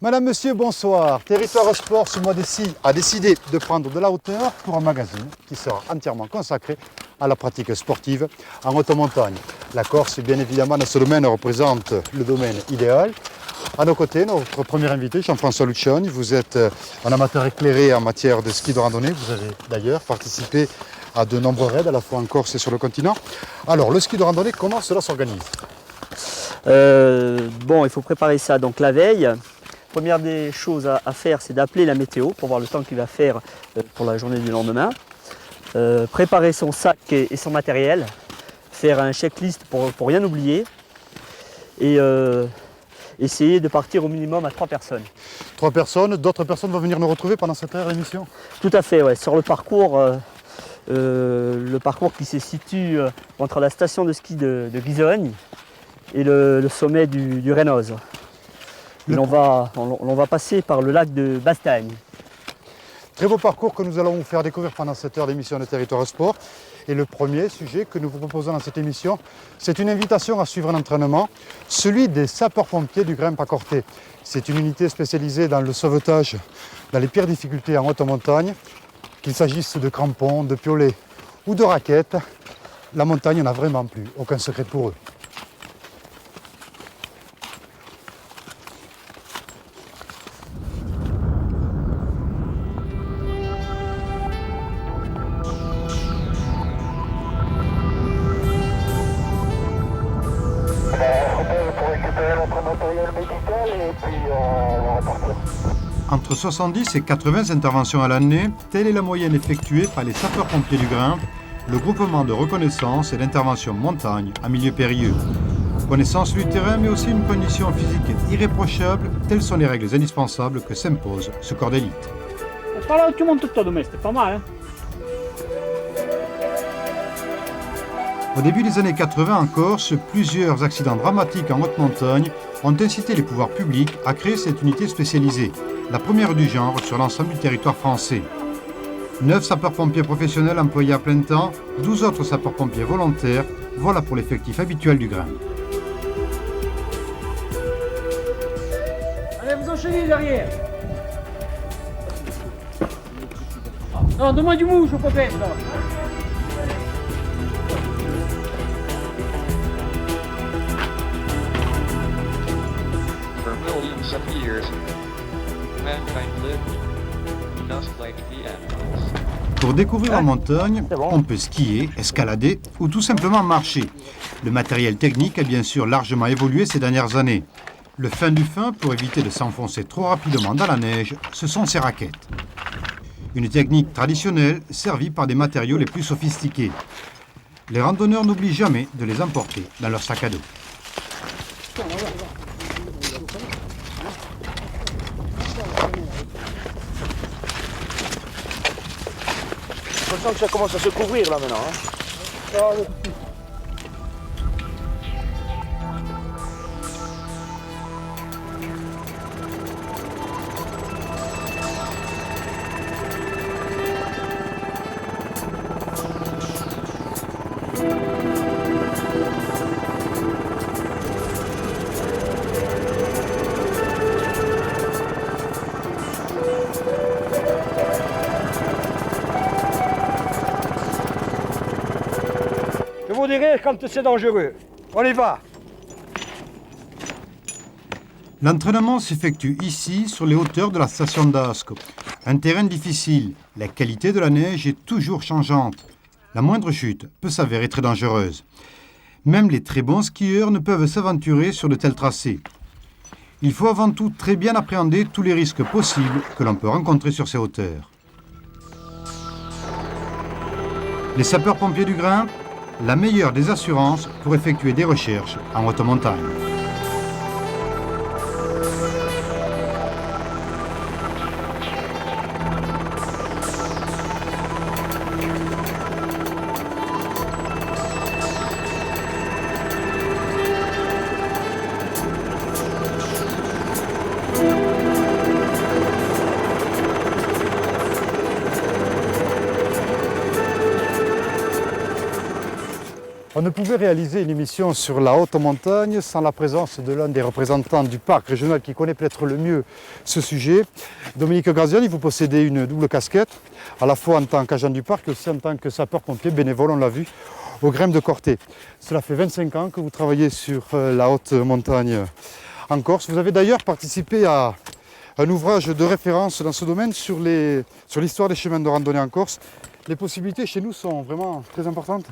Madame, Monsieur, bonsoir. Territoire Sport, ce mois-ci, a décidé de prendre de la hauteur pour un magazine qui sera entièrement consacré à la pratique sportive en haute montagne. La Corse, bien évidemment, dans ce domaine, représente le domaine idéal. À nos côtés, notre premier invité, Jean-François Lucioni. Vous êtes un amateur éclairé en matière de ski de randonnée. Vous avez d'ailleurs participé à de nombreux raids, à la fois en Corse et sur le continent. Alors, le ski de randonnée, comment cela s'organise? Il faut préparer ça donc la veille. Première des choses à faire, c'est d'appeler la météo pour voir le temps qu'il va faire pour la journée du lendemain. Préparer son sac et son matériel. Faire un checklist pour rien oublier. Et essayer de partir au minimum à 3 personnes. 3 personnes, d'autres personnes vont venir nous retrouver pendant cette heure d'émission? Tout à fait, ouais. Sur le parcours qui se situe entre la station de ski de Ghisogne et le sommet du Rénose. On va passer par le lac de Bastagne. Très beau parcours que nous allons vous faire découvrir pendant cette heure d'émission de Territoire Sport. Et le premier sujet que nous vous proposons dans cette émission, c'est une invitation à suivre un entraînement, celui des sapeurs-pompiers du Grimpe à Corté. C'est une unité spécialisée dans le sauvetage dans les pires difficultés en haute montagne, qu'il s'agisse de crampons, de piolets ou de raquettes. La montagne n'a vraiment plus aucun secret pour eux. Entre 70 et 80 interventions à l'année, telle est la moyenne effectuée par les sapeurs-pompiers du Grimpe, le groupement de reconnaissance et d'intervention montagne en milieu périlleux. Connaissance du terrain, mais aussi une condition physique irréprochable, telles sont les règles indispensables que s'impose ce corps d'élite. Tu montes tout demain, c'est pas mal, hein? Au début des années 80 en Corse, plusieurs accidents dramatiques en haute montagne ont incité les pouvoirs publics à créer cette unité spécialisée, la première du genre sur l'ensemble du territoire français. 9 sapeurs-pompiers professionnels employés à plein temps, 12 autres sapeurs-pompiers volontaires, voilà pour l'effectif habituel du Grimpe. Allez, vous enchaînez derrière. Non, donne-moi du mouche au popette, là. For millions of years, mankind lived just like the animals. Pour découvrir la montagne, on peut skier, escalader ou tout simplement marcher. Le matériel technique a bien sûr largement évolué ces dernières années. Le fin du fin, pour éviter de s'enfoncer trop rapidement dans la neige, ce sont ces raquettes. Une technique traditionnelle servie par des matériaux les plus sophistiqués. Les randonneurs n'oublient jamais de les emporter dans leur sac à dos. Je sens que ça commence à se couvrir là maintenant. Hein. Je vous dirai quand c'est dangereux. On y va. L'entraînement s'effectue ici, sur les hauteurs de la station d'Ascq. Un terrain difficile, la qualité de la neige est toujours changeante. La moindre chute peut s'avérer très dangereuse. Même les très bons skieurs ne peuvent s'aventurer sur de tels tracés. Il faut avant tout très bien appréhender tous les risques possibles que l'on peut rencontrer sur ces hauteurs. Les sapeurs-pompiers du Grimpe, la meilleure des assurances pour effectuer des recherches en haute montagne. On ne pouvait réaliser une émission sur la haute montagne sans la présence de l'un des représentants du parc régional qui connaît peut-être le mieux ce sujet. Dominique Graziani, vous possédez une double casquette, à la fois en tant qu'agent du parc et aussi en tant que sapeur-pompier bénévole, on l'a vu, au Grême de Corté. Cela fait 25 ans que vous travaillez sur la haute montagne en Corse. Vous avez d'ailleurs participé à un ouvrage de référence dans ce domaine sur l'histoire des chemins de randonnée en Corse. Les possibilités chez nous sont vraiment très importantes.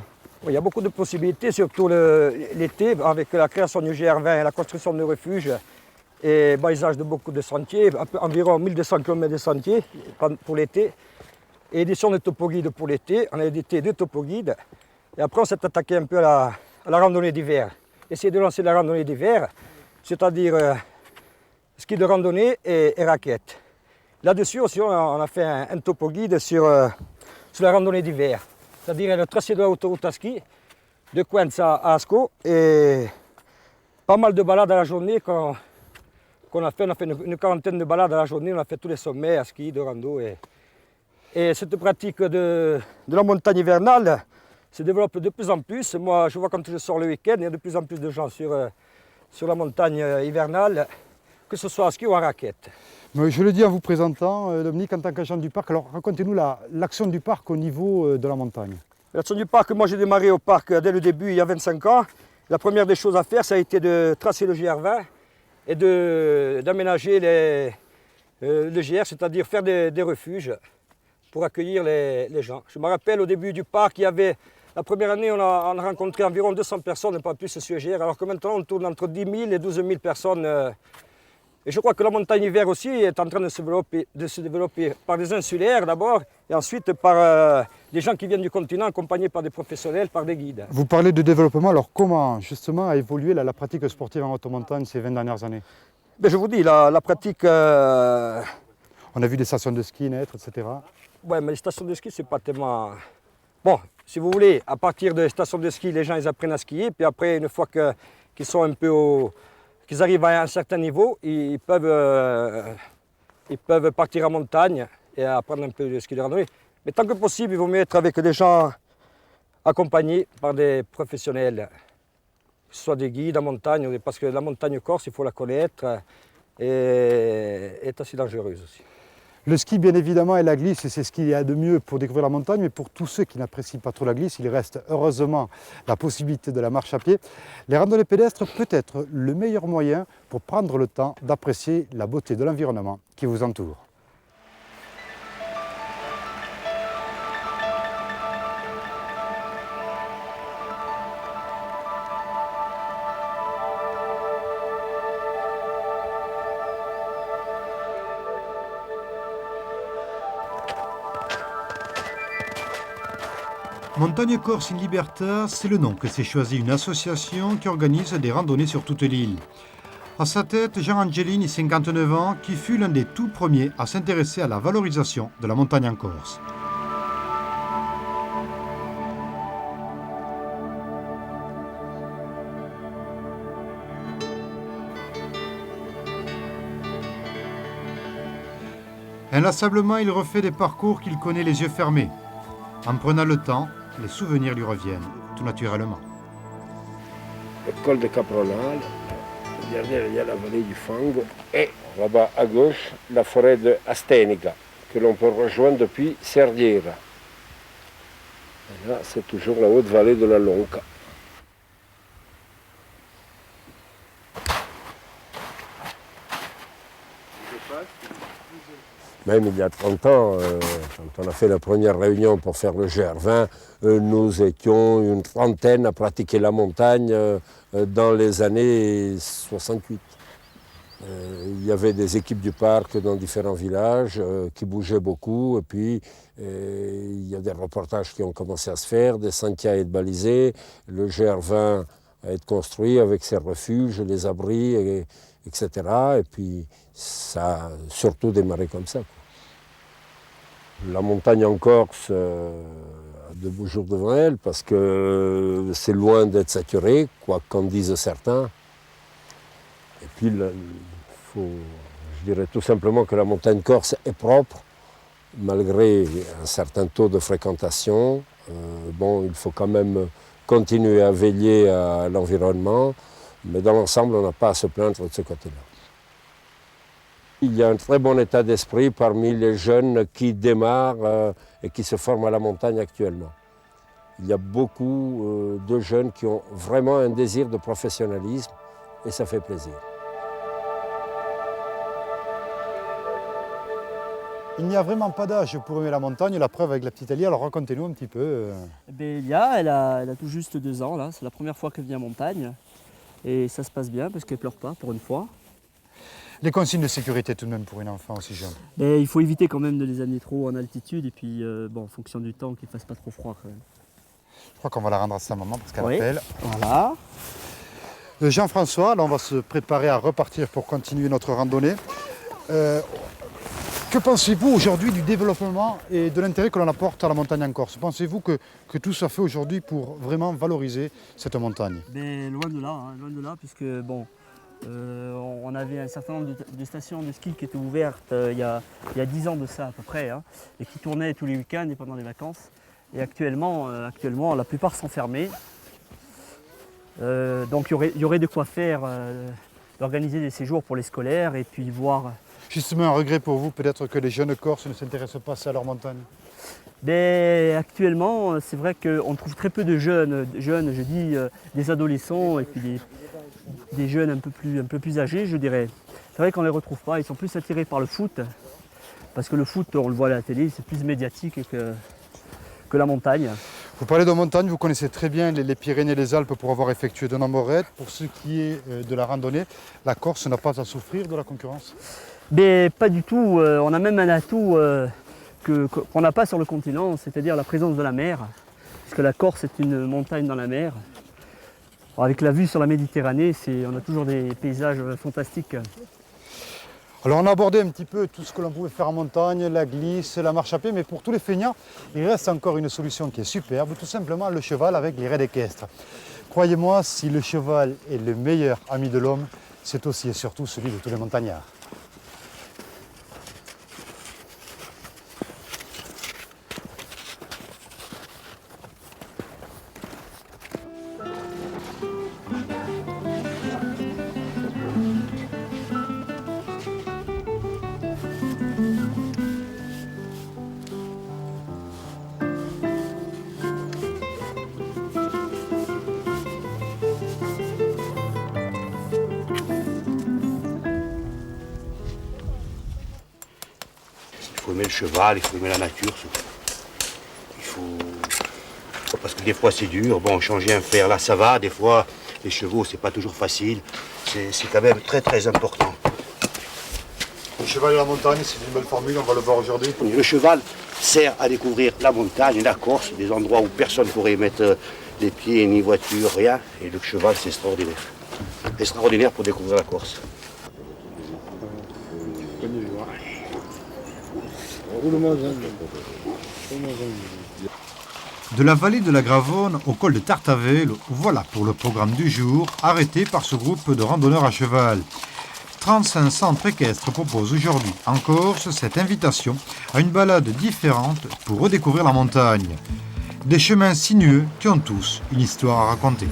Il y a beaucoup de possibilités, surtout l'été, avec la création du GR20 et la construction de refuges et balisage de beaucoup de sentiers, environ 1200 km de sentiers pour l'été. Et édition de topoguides pour l'été, on a édité 2 topoguides. Et après on s'est attaqué un peu à la randonnée d'hiver. Essayer de lancer la randonnée d'hiver, c'est-à-dire ski de randonnée et raquettes. Là-dessus aussi on a fait un topoguide sur la randonnée d'hiver. C'est-à-dire le tracé de l'autoroute à ski, de Coens à Ascaux, et pas mal de balades à la journée qu'on a fait. On a fait une quarantaine de balades à la journée, on a fait tous les sommets à ski, de rando. Et cette pratique de la montagne hivernale se développe de plus en plus. Moi, je vois quand je sors le week-end, il y a de plus en plus de gens sur la montagne hivernale, que ce soit à ski ou en raquette. Je le dis en vous présentant, Dominique, en tant qu'agent du parc. Alors racontez-nous l'action du parc au niveau de la montagne. L'action du parc, moi j'ai démarré au parc dès le début, il y a 25 ans. La première des choses à faire, ça a été de tracer le GR20 et d'aménager le GR, c'est-à-dire faire des refuges pour accueillir les gens. Je me rappelle au début du parc, la première année, on a rencontré environ 200 personnes, pas plus sur le GR, alors que maintenant on tourne entre 10 000 et 12 000 personnes. Et je crois que la montagne hiver aussi est en train de se développer par des insulaires d'abord, et ensuite par des gens qui viennent du continent accompagnés par des professionnels, par des guides. Vous parlez de développement, alors comment justement a évolué la pratique sportive en haute montagne ces 20 dernières années? Je vous dis, la pratique... On a vu des stations de ski naître, etc. Oui, mais les stations de ski, c'est pas tellement... Bon, si vous voulez, à partir des stations de ski, les gens ils apprennent à skier, puis après, une fois qu'ils sont un peu qu'ils arrivent à un certain niveau, ils peuvent partir en montagne et apprendre un peu de ski de randonnée. Mais tant que possible, il vaut mieux être avec des gens accompagnés par des professionnels, que ce soit des guides en montagne, parce que la montagne corse, il faut la connaître, et est assez dangereuse aussi. Le ski, bien évidemment, et la glisse, c'est ce qu'il y a de mieux pour découvrir la montagne, mais pour tous ceux qui n'apprécient pas trop la glisse, il reste heureusement la possibilité de la marche à pied. Les randonnées pédestres peut être le meilleur moyen pour prendre le temps d'apprécier la beauté de l'environnement qui vous entoure. Montagne Corse in Libertà, c'est le nom que s'est choisi une association qui organise des randonnées sur toute l'île. À sa tête, Jean Angelini, 59 ans, qui fut l'un des tout premiers à s'intéresser à la valorisation de la montagne en Corse. Inlassablement, il refait des parcours qu'il connaît les yeux fermés. En prenant le temps, les souvenirs lui reviennent, tout naturellement. Le col de Capronal, derrière il y a la vallée du Fango, et là-bas à gauche, la forêt de Astenica, que l'on peut rejoindre depuis Serdiera. Et là, c'est toujours la haute vallée de la Lonca. Même il y a 30 ans, quand on a fait la première réunion pour faire le GR20, nous étions une trentaine à pratiquer la montagne dans les années 68. Il y avait des équipes du parc dans différents villages qui bougeaient beaucoup, et puis il y a des reportages qui ont commencé à se faire, des sentiers à être balisés, le GR20 à être construit avec ses refuges, les abris, etc. Et puis ça a surtout démarré comme ça, quoi. La montagne en Corse a de beaux jours devant elle parce que c'est loin d'être saturé, quoi qu'en disent certains. Et puis je dirais tout simplement que la montagne corse est propre, malgré un certain taux de fréquentation. Bon, il faut quand même continuer à veiller à l'environnement, mais dans l'ensemble, on n'a pas à se plaindre de ce côté-là. Il y a un très bon état d'esprit parmi les jeunes qui démarrent et qui se forment à la montagne actuellement. Il y a beaucoup de jeunes qui ont vraiment un désir de professionnalisme et ça fait plaisir. Il n'y a vraiment pas d'âge pour aimer la montagne, la preuve avec la petite Ali. Alors racontez-nous un petit peu. Eh bien, Elia, elle a tout juste 2 ans, là. C'est la première fois qu'elle vient en montagne. Et ça se passe bien parce qu'elle ne pleure pas pour une fois. Les consignes de sécurité tout de même pour une enfant aussi jeune. Mais il faut éviter quand même de les amener trop en altitude et puis bon, en fonction du temps, qu'il ne fasse pas trop froid quand même. Je crois qu'on va la rendre à sa maman parce qu'elle Oui. appelle. Voilà. Jean-François, là on va se préparer à repartir pour continuer notre randonnée. Que pensez-vous aujourd'hui du développement et de l'intérêt que l'on apporte à la montagne en Corse? Pensez-vous que tout ça fait aujourd'hui pour vraiment valoriser cette montagne? Mais loin de là, puisque bon, on avait un certain nombre de stations de ski qui étaient ouvertes il y a 10 ans de ça à peu près, hein, et qui tournaient tous les week-ends et pendant les vacances. Et actuellement la plupart sont fermées. Donc il y aurait de quoi faire, d'organiser des séjours pour les scolaires et puis voir. Justement, un regret pour vous, peut-être que les jeunes Corses ne s'intéressent pas assez à leur montagne? Mais actuellement, c'est vrai qu'on trouve très peu de jeunes, je dis des adolescents et puis des jeunes un peu plus âgés, je dirais. C'est vrai qu'on ne les retrouve pas, ils sont plus attirés par le foot, parce que le foot, on le voit à la télé, c'est plus médiatique que la montagne. Vous parlez de montagne, vous connaissez très bien les Pyrénées et les Alpes pour avoir effectué de nombreux raids. Pour ce qui est de la randonnée, la Corse n'a pas à souffrir de la concurrence? Mais pas du tout, on a même un atout qu'on n'a pas sur le continent, c'est-à-dire la présence de la mer, puisque la Corse est une montagne dans la mer. Alors avec la vue sur la Méditerranée, on a toujours des paysages fantastiques. Alors on a abordé un petit peu tout ce que l'on pouvait faire en montagne, la glisse, la marche à pied, mais pour tous les feignants, il reste encore une solution qui est superbe, tout simplement le cheval avec les raids équestres. Croyez-moi, si le cheval est le meilleur ami de l'homme, c'est aussi et surtout celui de tous les montagnards. Il faut aimer le cheval, il faut aimer la nature. Il faut... Parce que des fois c'est dur. Bon, changer un fer là ça va. Des fois les chevaux c'est pas toujours facile. C'est quand même très très important. Le cheval et la montagne, c'est une belle formule, on va le voir aujourd'hui. Le cheval sert à découvrir la montagne, la Corse, des endroits où personne ne pourrait mettre les pieds, ni voiture, rien. Et le cheval c'est extraordinaire. Extraordinaire pour découvrir la Corse. De la vallée de la Gravone au col de Tartavel, voilà pour le programme du jour, arrêté par ce groupe de randonneurs à cheval. 35 centres équestres proposent aujourd'hui en Corse cette invitation à une balade différente pour redécouvrir la montagne. Des chemins sinueux qui ont tous une histoire à raconter.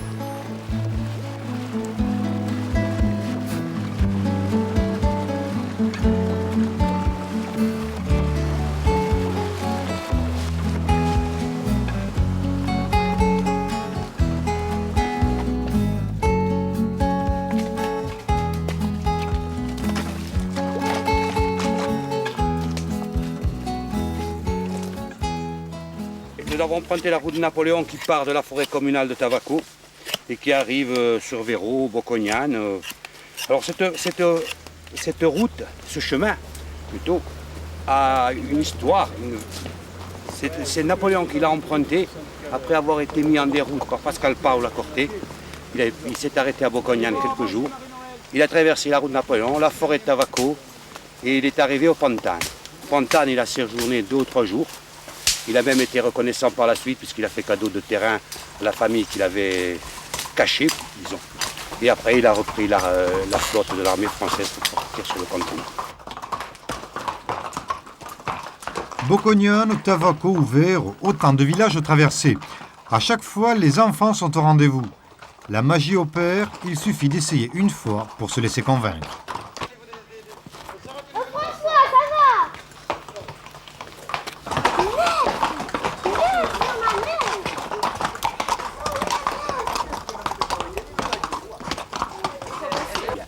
Nous avons emprunté la route de Napoléon qui part de la forêt communale de Tavaco et qui arrive sur Véro, Bocognane. Alors cette route, ce chemin plutôt, a une histoire. C'est Napoléon qui l'a emprunté après avoir été mis en déroute par Pascal Paul Corté. Il s'est arrêté à Bocognane quelques jours. Il a traversé la route de Napoléon, la forêt de Tavaco et il est arrivé au Pantane. Pantane, il a séjourné 2 ou 3 jours. Il a même été reconnaissant par la suite puisqu'il a fait cadeau de terrain à la famille qu'il avait cachée, disons. Et après, il a repris la flotte de l'armée française pour partir sur le continent. Bocognane, Tavaco ou Véro, autant de villages traversés. À chaque fois, les enfants sont au rendez-vous. La magie opère, il suffit d'essayer une fois pour se laisser convaincre.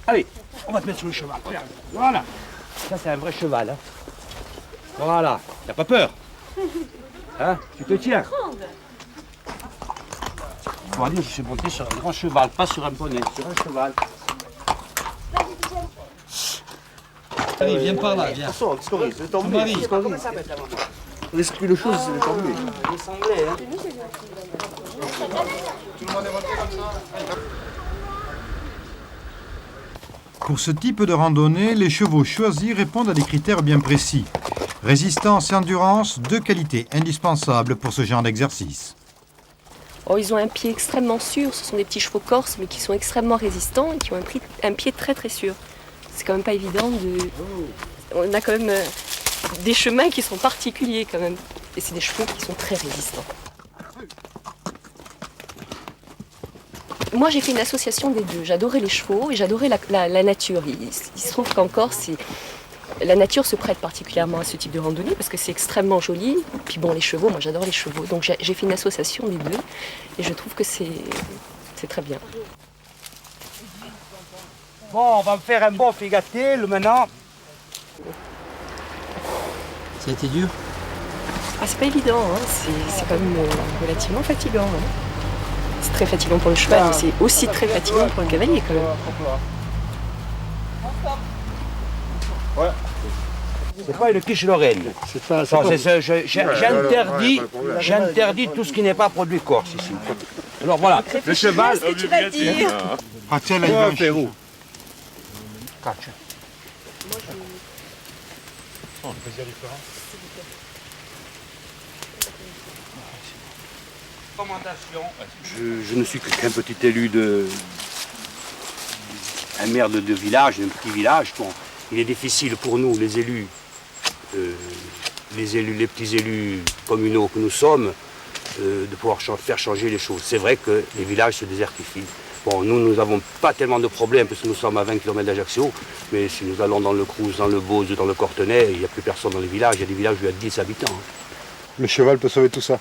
Allez, on va te mettre sur le cheval. Regarde. Voilà. Ça, c'est un vrai cheval. Hein. Voilà. T'as pas peur? Hein? Tu te tiens? Faut dire, je suis monté sur un grand cheval, pas sur un poney, sur un cheval. Allez, viens par là, viens. Attention, qu'est-ce qu'on risque? C'est ton mari. Comment ça va être la maman? On risque plus de choses, c'est le temps mieux. Les sanglés, hein? Pour ce type de randonnée, les chevaux choisis répondent à des critères bien précis. Résistance et endurance, deux qualités indispensables pour ce genre d'exercice. Oh, ils ont un pied extrêmement sûr, ce sont des petits chevaux corses mais qui sont extrêmement résistants et qui ont un pied très très sûr. C'est quand même pas évident de... On a quand même des chemins qui sont particuliers quand même. Et c'est des chevaux qui sont très résistants. Moi j'ai fait une association des deux. J'adorais les chevaux et j'adorais la nature. Il se trouve qu'en Corse, la nature se prête particulièrement à ce type de randonnée parce que c'est extrêmement joli. Puis bon, les chevaux, moi j'adore les chevaux. Donc j'ai fait une association des deux et je trouve que c'est très bien. Bon, on va faire un bon figaté maintenant. Ça a été dur? Ah, c'est pas évident, hein. C'est quand même relativement fatigant. Hein. C'est très fatigant pour le cheval, mais c'est aussi très fatigant pour le cavalier quand même. Ouais. C'est pas une quiche Lorraine. J'interdis tout ce qui n'est pas produit corse ici. Alors voilà, le cheval. Qu'est-ce que tu vas dire? Pérou. Je ne suis qu'un petit élu un maire de village, d'un petit village. Bon, il est difficile pour nous, les élus, les petits élus communaux que nous sommes, de pouvoir faire changer les choses. C'est vrai que les villages se désertifient. Bon, nous n'avons pas tellement de problèmes parce que nous sommes à 20 km d'Ajaccio, mais si nous allons dans le Crous, dans le Beauce, dans le Cortenay, il n'y a plus personne dans les villages. Il y a des villages où il y a 10 habitants. Le cheval peut sauver tout ça.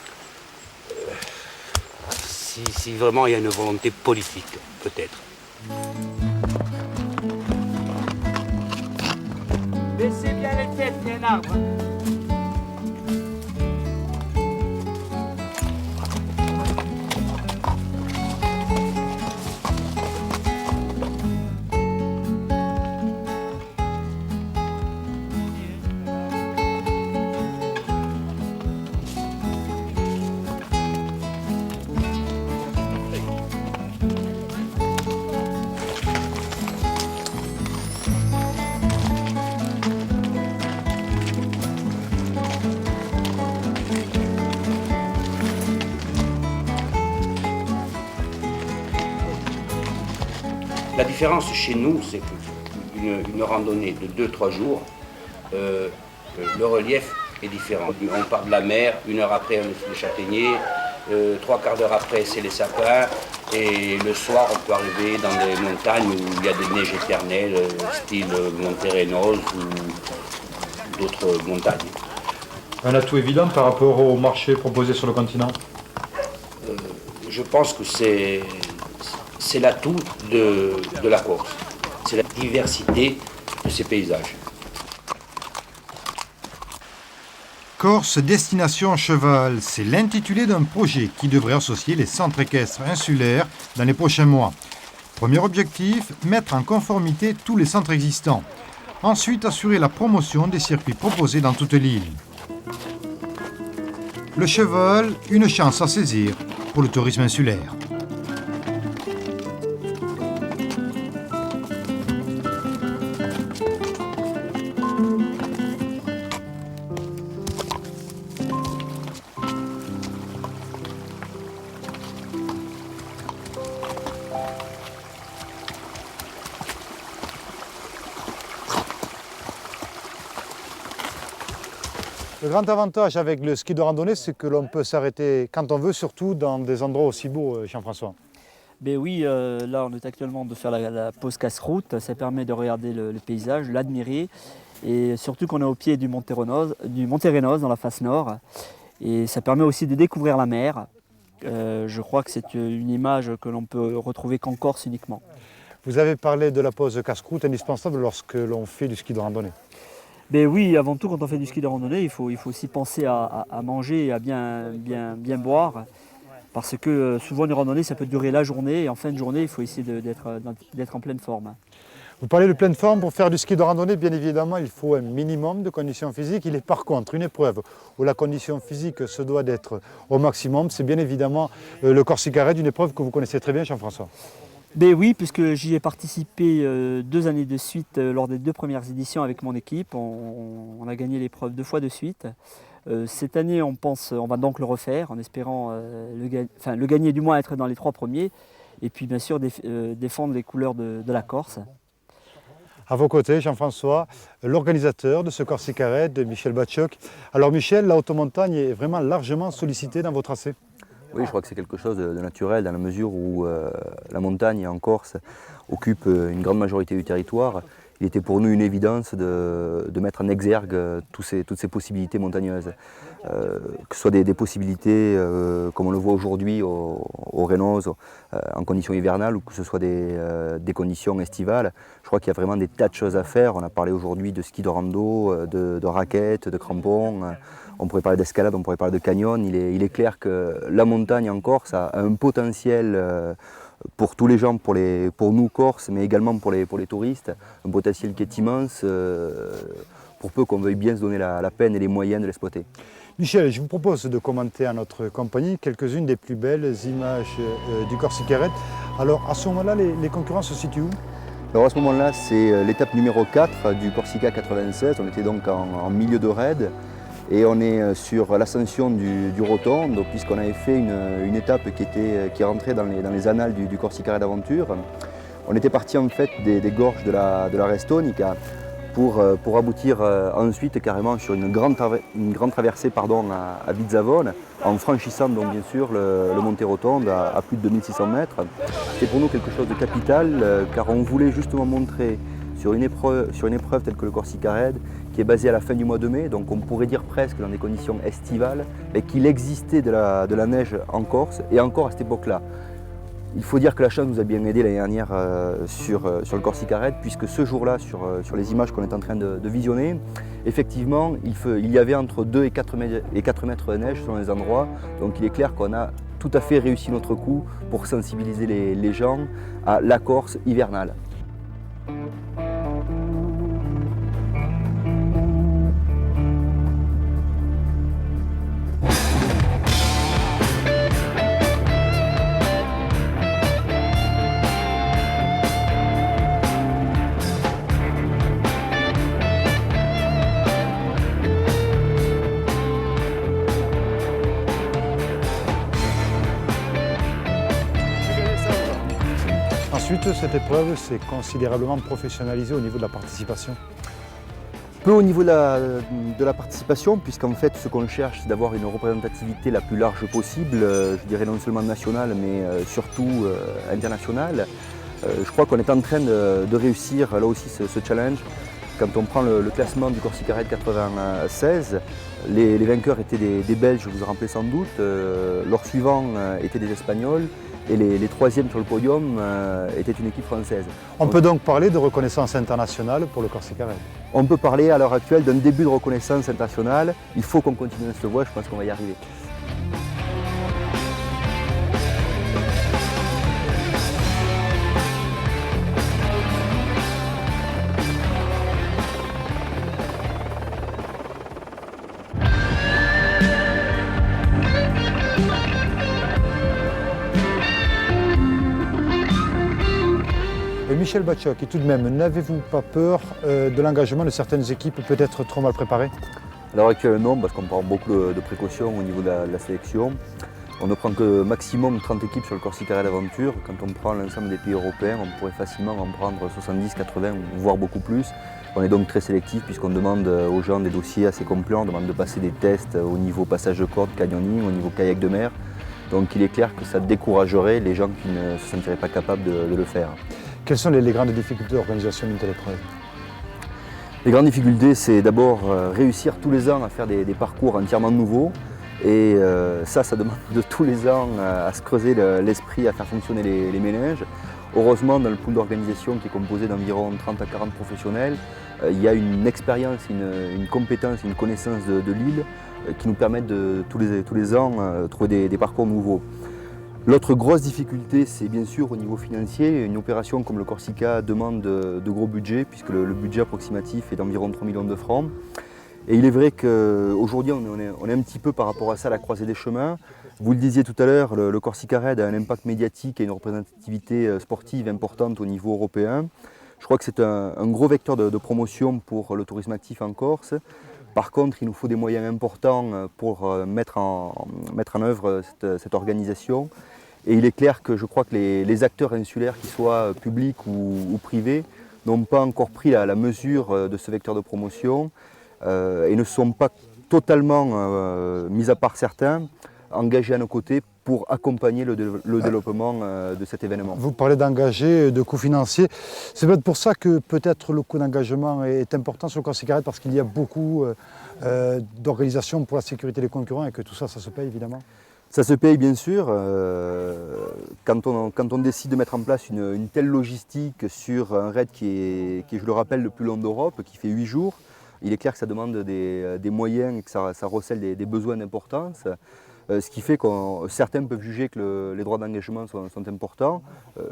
Si vraiment il y a une volonté politique, peut-être. Baissez bien les têtes, il y a un arbre. La différence chez nous, c'est qu'une randonnée de 2-3 jours, le relief est différent. On part de la mer, 1 heure après, on est sur les châtaigniers, 3/4 d'heure après, c'est les sapins, et le soir, on peut arriver dans des montagnes où il y a des neiges éternelles, style Monterrenos ou d'autres montagnes. Un atout évident par rapport au marché proposé sur le continent. Je pense que c'est l'atout de la Corse. C'est la diversité de ces paysages. Corse Destination Cheval, c'est l'intitulé d'un projet qui devrait associer les centres équestres insulaires dans les prochains mois. Premier objectif, mettre en conformité tous les centres existants. Ensuite, assurer la promotion des circuits proposés dans toute l'île. Le cheval, une chance à saisir pour le tourisme insulaire. Le grand avantage avec le ski de randonnée, c'est que l'on peut s'arrêter quand on veut, surtout dans des endroits aussi beaux, Jean-François. Ben oui, là on est actuellement de faire la pause casse-route, ça permet de regarder le paysage, l'admirer, et surtout qu'on est au pied du Monte Rénos dans la face nord, et ça permet aussi de découvrir la mer. Je crois que c'est une image que l'on peut retrouver qu'en Corse uniquement. Vous avez parlé de la pause casse-croûte indispensable lorsque l'on fait du ski de randonnée. Ben oui, avant tout, quand on fait du ski de randonnée, il faut aussi penser à manger et à bien boire. Parce que souvent, une randonnée, ça peut durer la journée. Et en fin de journée, il faut essayer d'être en pleine forme. Vous parlez de pleine forme. Pour faire du ski de randonnée, bien évidemment, il faut un minimum de conditions physiques. Il est par contre une épreuve où la condition physique se doit d'être au maximum. C'est bien évidemment le Corsica Raid, une épreuve que vous connaissez très bien, Jean-François. Ben oui, puisque j'y ai participé 2 années de suite lors des 2 premières éditions avec mon équipe. On a gagné l'épreuve 2 fois de suite. Cette année, on va donc le refaire en espérant le gagner, du moins être dans les 3 premiers. Et puis bien sûr défendre les couleurs de la Corse. À vos côtés, Jean-François, l'organisateur de ce Corsica Raid, Michel Batchoc. Alors Michel, la haute montagne est vraiment largement sollicitée dans vos tracés. Oui, je crois que c'est quelque chose de naturel dans la mesure où la montagne en Corse occupe une grande majorité du territoire. Il était pour nous une évidence de mettre en exergue toutes ces possibilités montagneuses. Que ce soit des possibilités comme on le voit aujourd'hui au Rénos en conditions hivernales ou que ce soit des conditions estivales. Je crois qu'il y a vraiment des tas de choses à faire. On a parlé aujourd'hui de ski de rando, de raquettes, de crampons. On pourrait parler d'escalade, on pourrait parler de canyon. Il est clair que la montagne en Corse a un potentiel pour tous les gens, pour nous Corses, mais également pour les touristes, un potentiel qui est immense, pour peu qu'on veuille bien se donner la peine et les moyens de l'exploiter. Michel, je vous propose de commenter à notre compagnie quelques-unes des plus belles images du Corsica Raid. Alors à ce moment-là, les concurrents se situent où? Alors à ce moment-là, c'est l'étape numéro 4 du Corsica 96. On était donc en milieu de raid. Et on est sur l'ascension du Rotondo, puisqu'on avait fait une étape qui rentrait dans les annales du Corsica Raid d'Aventure. On était parti en fait des gorges de la Restonica pour aboutir ensuite carrément sur une grande traversée à Bizzavone, en franchissant donc bien sûr le Monte Rotondo à plus de 2600 mètres. C'était pour nous quelque chose de capital, car on voulait justement montrer sur une épreuve telle que le Corsica Raid, qui est basée à la fin du mois de mai, donc on pourrait dire presque dans des conditions estivales, et qu'il existait de la neige en Corse, et encore à cette époque-là. Il faut dire que la chance nous a bien aidé l'année dernière sur le Corsica Raid, puisque ce jour-là, sur les images qu'on est en train de visionner, effectivement, il y avait entre 2 et 4 mètres de neige selon les endroits, donc il est clair qu'on a tout à fait réussi notre coup pour sensibiliser les gens à la Corse hivernale. Ensuite, cette épreuve s'est considérablement professionnalisée au niveau de la participation. Peu au niveau de la participation, puisqu'en fait ce qu'on cherche c'est d'avoir une représentativité la plus large possible, je dirais non seulement nationale mais surtout internationale. Je crois qu'on est en train de réussir là aussi ce challenge. Quand on prend le classement du Corsica Raid 96, les vainqueurs étaient des Belges, vous vous rappelez sans doute, leurs suivants étaient des Espagnols, et les troisièmes sur le podium étaient une équipe française. On peut donc parler de reconnaissance internationale pour le Corsica Raid. On peut parler à l'heure actuelle d'un début de reconnaissance internationale. Il faut qu'on continue dans cette voie, je pense qu'on va y arriver. Michel Batchoc, et tout de même, n'avez-vous pas peur de l'engagement de certaines équipes peut-être trop mal préparées? À l'heure actuelle, non, parce qu'on prend beaucoup de précautions au niveau de la sélection. On ne prend que maximum 30 équipes sur le Corsica Raid Aventure. Quand on prend l'ensemble des pays européens, on pourrait facilement en prendre 70, 80, voire beaucoup plus. On est donc très sélectif puisqu'on demande aux gens des dossiers assez complets, on demande de passer des tests au niveau passage de corde, canyoning, au niveau kayak de mer. Donc il est clair que ça découragerait les gens qui ne se sentiraient pas capables de le faire. Quelles sont les grandes difficultés d'organisation d'une telle épreuve? Les grandes difficultés, c'est d'abord réussir tous les ans à faire des parcours entièrement nouveaux. Et ça demande de tous les ans à se creuser l'esprit, à faire fonctionner les méninges. Heureusement, dans le pool d'organisation qui est composé d'environ 30 à 40 professionnels, il y a une expérience, une compétence, une connaissance de l'île qui nous permettent de tous les ans trouver des parcours nouveaux. L'autre grosse difficulté, c'est bien sûr au niveau financier. Une opération comme le Corsica demande de gros budgets, puisque le budget approximatif est d'environ 3 millions de francs. Et il est vrai qu'aujourd'hui, on est un petit peu par rapport à ça à la croisée des chemins. Vous le disiez tout à l'heure, le Corsica Raid a un impact médiatique et une représentativité sportive importante au niveau européen. Je crois que c'est un gros vecteur de promotion pour le tourisme actif en Corse. Par contre, il nous faut des moyens importants pour mettre en œuvre cette organisation. Et il est clair que je crois que les acteurs insulaires, qu'ils soient publics ou privés, n'ont pas encore pris la mesure de ce vecteur de promotion et ne sont pas totalement, mis à part certains, engagés à nos côtés pour accompagner le développement de cet événement. Vous parlez d'engager, de coûts financiers. C'est peut-être pour ça que peut-être le coût d'engagement est important sur le Corsica Raid, parce qu'il y a beaucoup d'organisations pour la sécurité des concurrents et que tout ça, ça se paye évidemment. Ça se paye bien sûr. Quand on décide de mettre en place une telle logistique sur un raid qui est, je le rappelle, le plus long d'Europe, qui fait 8 jours, il est clair que ça demande des moyens et que ça recèle des besoins d'importance. Ce qui fait que certains peuvent juger que les droits d'engagement sont importants.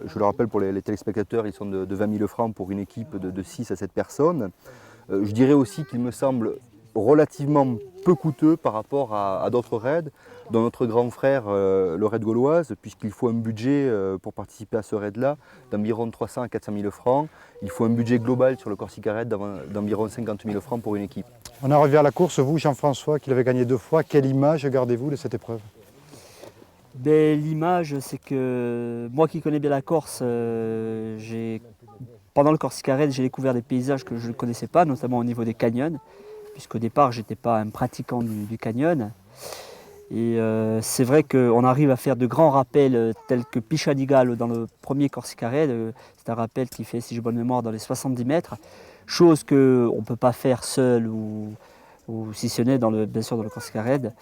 Je le rappelle pour les téléspectateurs, ils sont de 20 000 francs pour une équipe de 6 à 7 personnes. Je dirais aussi qu'il me semble relativement peu coûteux par rapport à d'autres raids, dont notre grand frère, le raid gauloise, puisqu'il faut un budget pour participer à ce raid-là d'environ 300 à 400 000 francs. Il faut un budget global sur le Corsica Raid d'environ 50 000 francs pour une équipe. On en revient à la course, vous Jean-François, qui l'avez gagné 2 fois. Quelle image gardez-vous de cette épreuve? L'image, c'est que moi qui connais bien la Corse, pendant le Corsica Raid, j'ai découvert des paysages que je ne connaissais pas, notamment au niveau des canyons, puisqu'au départ, je n'étais pas un pratiquant du canyon. Et c'est vrai qu'on arrive à faire de grands rappels tels que Pichadigal dans le premier Corsica Raid. C'est un rappel qui fait, si j'ai bonne mémoire, dans les 70 mètres. Chose qu'on ne peut pas faire seul ou si ce n'est bien sûr dans le Corsica Raid.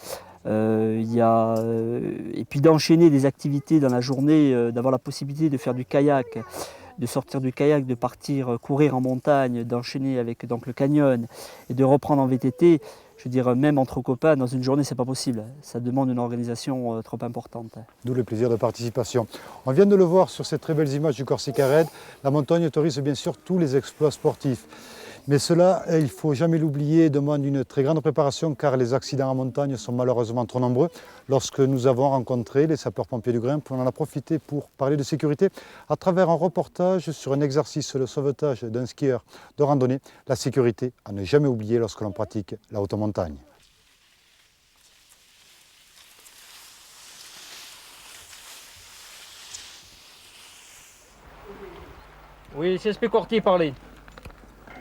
Et puis d'enchaîner des activités dans la journée, d'avoir la possibilité de faire du kayak, de sortir du kayak, de partir courir en montagne, d'enchaîner avec donc, le canyon et de reprendre en VTT. Je veux dire, même entre copains, dans une journée, c'est pas possible. Ça demande une organisation trop importante. D'où le plaisir de participation. On vient de le voir sur ces très belles images du Corsica Raid. La montagne autorise bien sûr tous les exploits sportifs. Mais cela, il ne faut jamais l'oublier, demande une très grande préparation car les accidents en montagne sont malheureusement trop nombreux. Lorsque nous avons rencontré les sapeurs-pompiers du Grimpe, on en a profité pour parler de sécurité à travers un reportage sur un exercice de sauvetage d'un skieur de randonnée. La sécurité à ne jamais oublier lorsque l'on pratique la haute montagne. Oui, c'est CSP Cortier parler.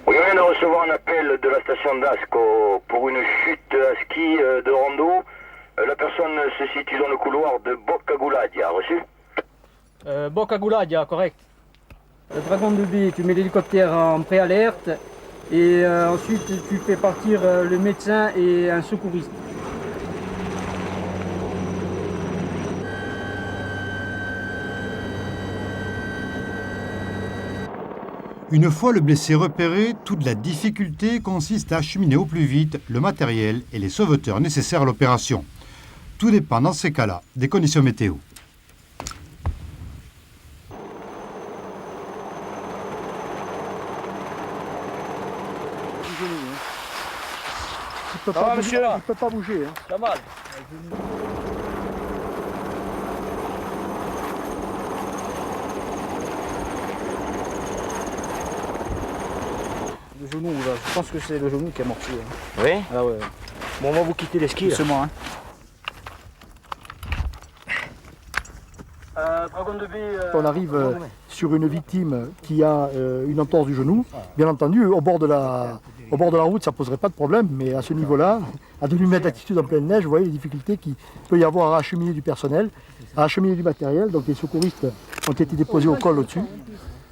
Oui, on vient de recevoir un appel de la station d'Asco pour une chute à ski de rando. La personne se situe dans le couloir de Boccaguladia, reçu? Boccaguladia, correct. Dragon 2B, tu mets l'hélicoptère en préalerte et ensuite tu fais partir le médecin et un secouriste. Une fois le blessé repéré, toute la difficulté consiste à acheminer au plus vite le matériel et les sauveteurs nécessaires à l'opération. Tout dépend dans ces cas-là des conditions météo. Il ne peut pas bouger. Hein. Pas mal. Le genou, là, je pense que c'est le genou qui a morti. Hein. Oui. Ah ouais. Bon, on va vous quitter les skis. C'est moi. Hein. On arrive sur une victime qui a une entorse du genou. Bien entendu, au bord de la route, ça ne poserait pas de problème, mais à ce niveau-là, à 2000 mètres d'altitude en pleine neige, vous voyez les difficultés qu'il peut y avoir à acheminer du personnel, à acheminer du matériel. Donc les secouristes ont été déposés au col au-dessus.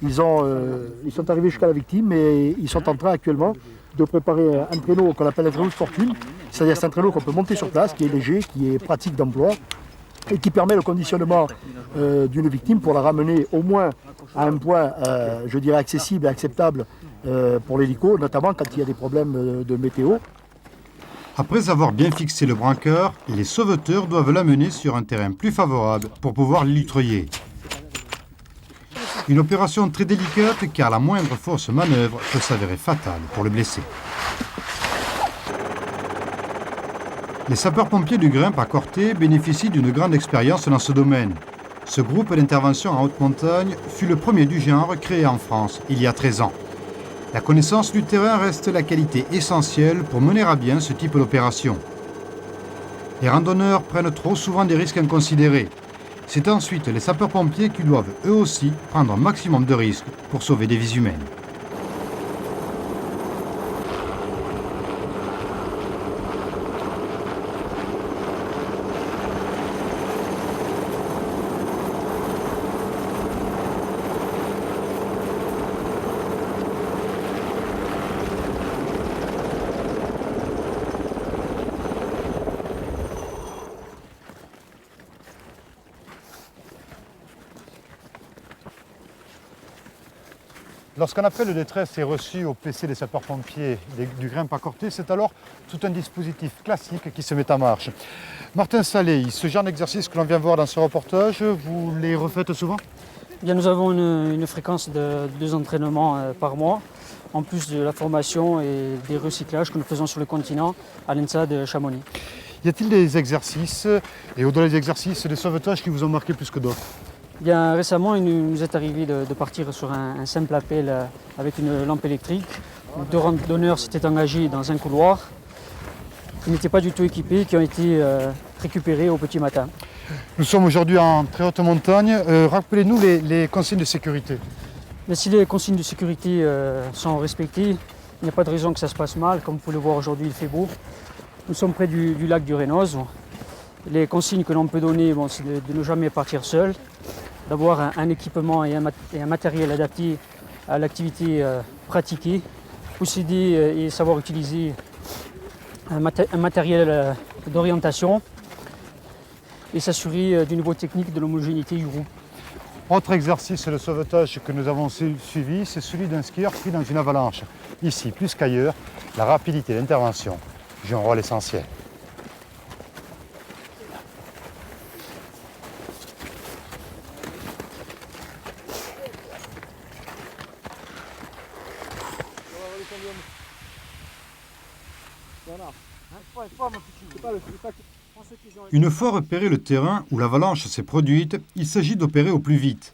Ils sont arrivés jusqu'à la victime et ils sont en train actuellement de préparer un traîneau qu'on appelle un traîneau de fortune. C'est-à-dire c'est un traîneau qu'on peut monter sur place, qui est léger, qui est pratique d'emploi et qui permet le conditionnement d'une victime pour la ramener au moins à un point, je dirais, accessible et acceptable pour l'hélico, notamment quand il y a des problèmes de météo. Après avoir bien fixé le braqueur, les sauveteurs doivent l'amener sur un terrain plus favorable pour pouvoir l'illutroyer. Une opération très délicate car la moindre fausse manœuvre peut s'avérer fatale pour le blessé. Les sapeurs-pompiers du Grimpe à Corté bénéficient d'une grande expérience dans ce domaine. Ce groupe d'intervention en haute montagne fut le premier du genre créé en France il y a 13 ans. La connaissance du terrain reste la qualité essentielle pour mener à bien ce type d'opération. Les randonneurs prennent trop souvent des risques inconsidérés. C'est ensuite les sapeurs-pompiers qui doivent eux aussi prendre un maximum de risques pour sauver des vies humaines. Lorsqu'un appel de détresse est reçu au PC des sapeurs-pompiers du Grimpe à Corté, c'est alors tout un dispositif classique qui se met en marche. Martin Salé, ce genre d'exercice que l'on vient voir dans ce reportage, vous les refaites souvent? Bien, nous avons une fréquence de 2 entraînements par mois, en plus de la formation et des recyclages que nous faisons sur le continent à l'ENSA de Chamonix. Y a-t-il des exercices, et au-delà des exercices, des sauvetages qui vous ont marqué plus que d'autres? Bien, récemment, il nous est arrivé de partir sur un simple appel avec une lampe électrique. 2 randonneurs s'étaient engagés dans un couloir qui n'étaient pas du tout équipés, qui ont été récupérés au petit matin. Nous sommes aujourd'hui en très haute montagne. Rappelez-nous les consignes de sécurité. Mais si les consignes de sécurité sont respectées, il n'y a pas de raison que ça se passe mal. Comme vous pouvez le voir aujourd'hui, il fait beau. Nous sommes près du lac du Rénos. Les consignes que l'on peut donner, c'est de ne jamais partir seul, d'avoir un équipement et un matériel adapté à l'activité pratiquée, posséder et savoir utiliser un matériel d'orientation et s'assurer du niveau technique de l'homogénéité du groupe. Autre exercice de sauvetage que nous avons suivi, c'est celui d'un skieur pris dans une avalanche. Ici, plus qu'ailleurs, la rapidité d'intervention joue un rôle essentiel. Une fois repéré le terrain où l'avalanche s'est produite, il s'agit d'opérer au plus vite.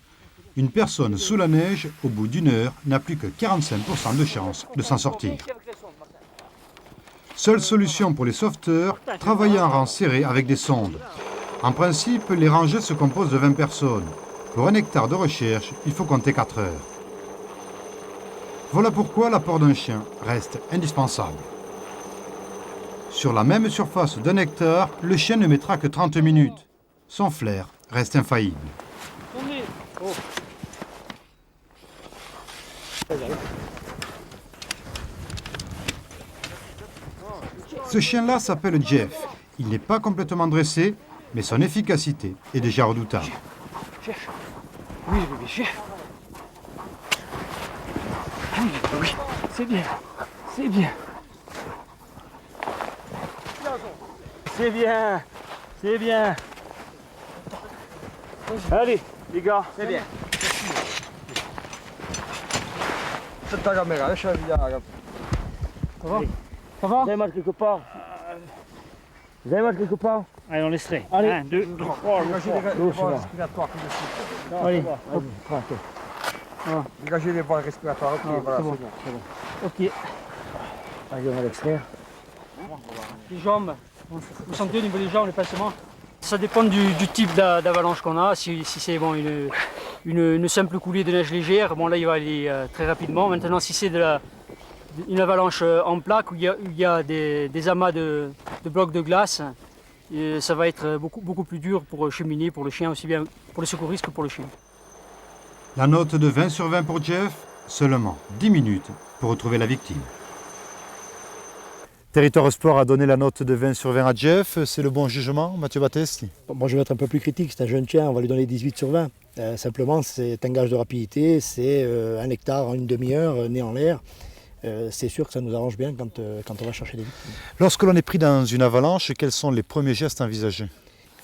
Une personne sous la neige, au bout d'1 heure, n'a plus que 45% de chance de s'en sortir. Seule solution pour les sauveteurs, travailler en rang serré avec des sondes. En principe, les rangées se composent de 20 personnes. Pour 1 hectare de recherche, il faut compter 4 heures. Voilà pourquoi l'apport d'un chien reste indispensable. Sur la même surface d'1 hectare, le chien ne mettra que 30 minutes. Son flair reste infaillible. Ce chien-là s'appelle Jeff. Il n'est pas complètement dressé, mais son efficacité est déjà redoutable. Oui, bébé, chef. Oui, c'est bien. C'est bien. C'est bien. C'est bien. Allez, les gars. C'est bien. C'est ta caméra, je suis bien. Ça va? Ça va? Vous avez mal quelque part? Vous avez mal quelque part? Allez, on laisserait. Allez. 1, 2, 3, 4. Allez, hop. Dégagez les voies respiratoires. C'est bon. Ok. Allez, on va l'extraire. Les jambes, vous sentez au niveau des jambes, les passements? Ça dépend du type d'avalanche qu'on a. Si c'est bon, une simple coulée de neige légère, bon là il va aller très rapidement. Maintenant si c'est une avalanche en plaque où il y a des amas de blocs de glace, ça va être beaucoup plus dur pour cheminer, pour le chien, aussi bien pour le secouriste que pour le chien. La note de 20 sur 20 pour Jeff, seulement 10 minutes pour retrouver la victime. Territoire Sport a donné la note de 20 sur 20 à Jeff, c'est le bon jugement, Mathieu Battesti? Moi je vais être un peu plus critique, c'est un jeune chien, on va lui donner 18 sur 20. Simplement c'est un gage de rapidité, c'est 1 hectare en une demi-heure, né en l'air. C'est sûr que ça nous arrange bien quand on va chercher des victimes. Lorsque l'on est pris dans une avalanche, quels sont les premiers gestes envisagés?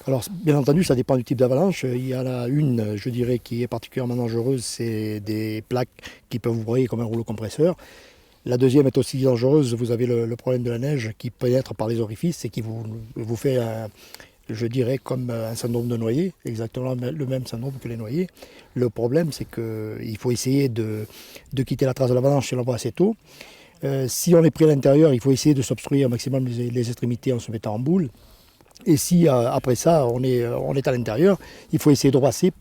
Alors bien entendu ça dépend du type d'avalanche. Il y en a une, je dirais, qui est particulièrement dangereuse, c'est des plaques qui peuvent vous broyer comme un rouleau compresseur. La deuxième est aussi dangereuse, vous avez le problème de la neige qui pénètre par les orifices et qui vous fait, je dirais, comme un syndrome de noyé, exactement le même syndrome que les noyés. Le problème, c'est qu'il faut essayer de quitter la trace de l'avalanche si on la voit assez tôt. Si on est pris à l'intérieur, il faut essayer de s'obstruer au maximum les extrémités en se mettant en boule. Et si après ça, on est à l'intérieur, il faut essayer de brasser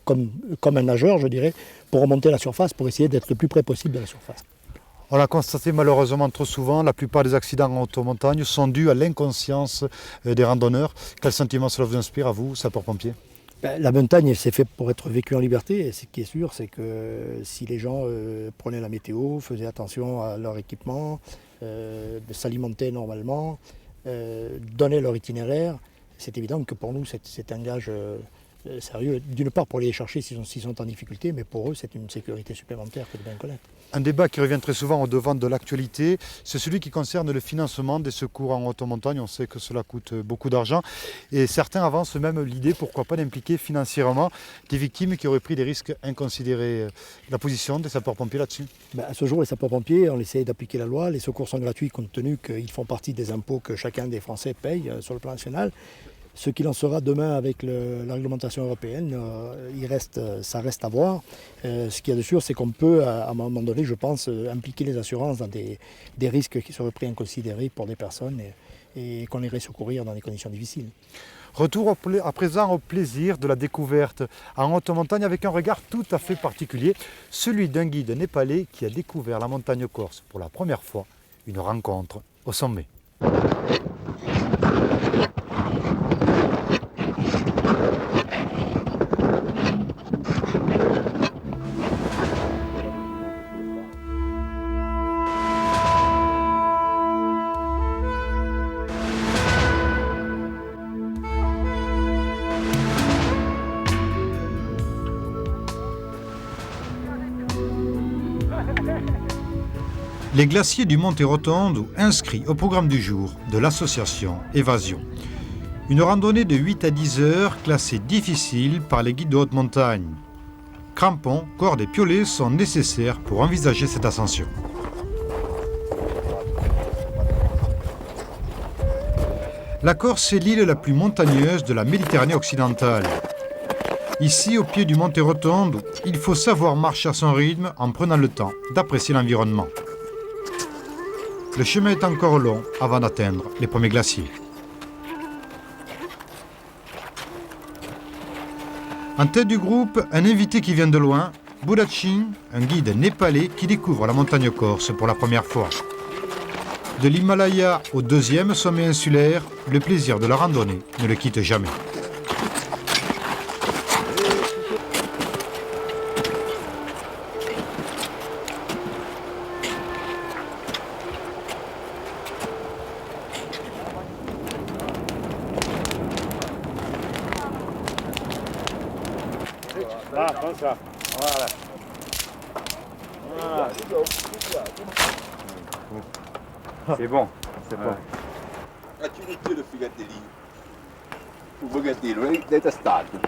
comme un nageur, je dirais, pour remonter à la surface, pour essayer d'être le plus près possible de la surface. On l'a constaté malheureusement trop souvent, la plupart des accidents en automontagne sont dus à l'inconscience des randonneurs. Quel sentiment cela vous inspire à vous, sapeurs-pompiers? La montagne, c'est fait pour être vécue en liberté. Et ce qui est sûr, c'est que si les gens prenaient la météo, faisaient attention à leur équipement, s'alimentaient normalement, donnaient leur itinéraire, c'est évident que pour nous, c'est un gage sérieux. D'une part pour aller les chercher s'ils sont en difficulté, mais pour eux, c'est une sécurité supplémentaire que de bien connaître. Un débat qui revient très souvent au devant de l'actualité, c'est celui qui concerne le financement des secours en automontagne. On sait que cela coûte beaucoup d'argent et certains avancent même l'idée, pourquoi pas, d'impliquer financièrement des victimes qui auraient pris des risques inconsidérés. La position des sapeurs-pompiers là-dessus? À ce jour, les sapeurs-pompiers, on essaie d'appliquer la loi. Les secours sont gratuits compte tenu qu'ils font partie des impôts que chacun des Français paye sur le plan national. Ce qu'il en sera demain avec la réglementation européenne, ça reste à voir. Ce qu'il y a de sûr, c'est qu'on peut, à un moment donné, je pense, impliquer les assurances dans des risques qui seraient pris inconsidérés pour des personnes et qu'on irait secourir dans des conditions difficiles. Retour à présent au plaisir de la découverte en haute montagne avec un regard tout à fait particulier, celui d'un guide népalais qui a découvert la montagne corse pour la première fois, une rencontre au sommet. Les glaciers du Monte Rotondo inscrits au programme du jour de l'association Évasion. Une randonnée de 8 à 10 heures classée difficile par les guides de haute montagne. Crampons, cordes et piolets sont nécessaires pour envisager cette ascension. La Corse est l'île la plus montagneuse de la Méditerranée occidentale. Ici, au pied du Monte Rotondo, il faut savoir marcher à son rythme en prenant le temps d'apprécier l'environnement. Le chemin est encore long avant d'atteindre les premiers glaciers. En tête du groupe, un invité qui vient de loin, Budachin, un guide népalais qui découvre la montagne corse pour la première fois. De l'Himalaya au deuxième sommet insulaire, le plaisir de la randonnée ne le quitte jamais. Ah, comme ça. Voilà. Voilà. C'est bon, c'est bon. Facci il figatelli. Un figatino, l'hai stato?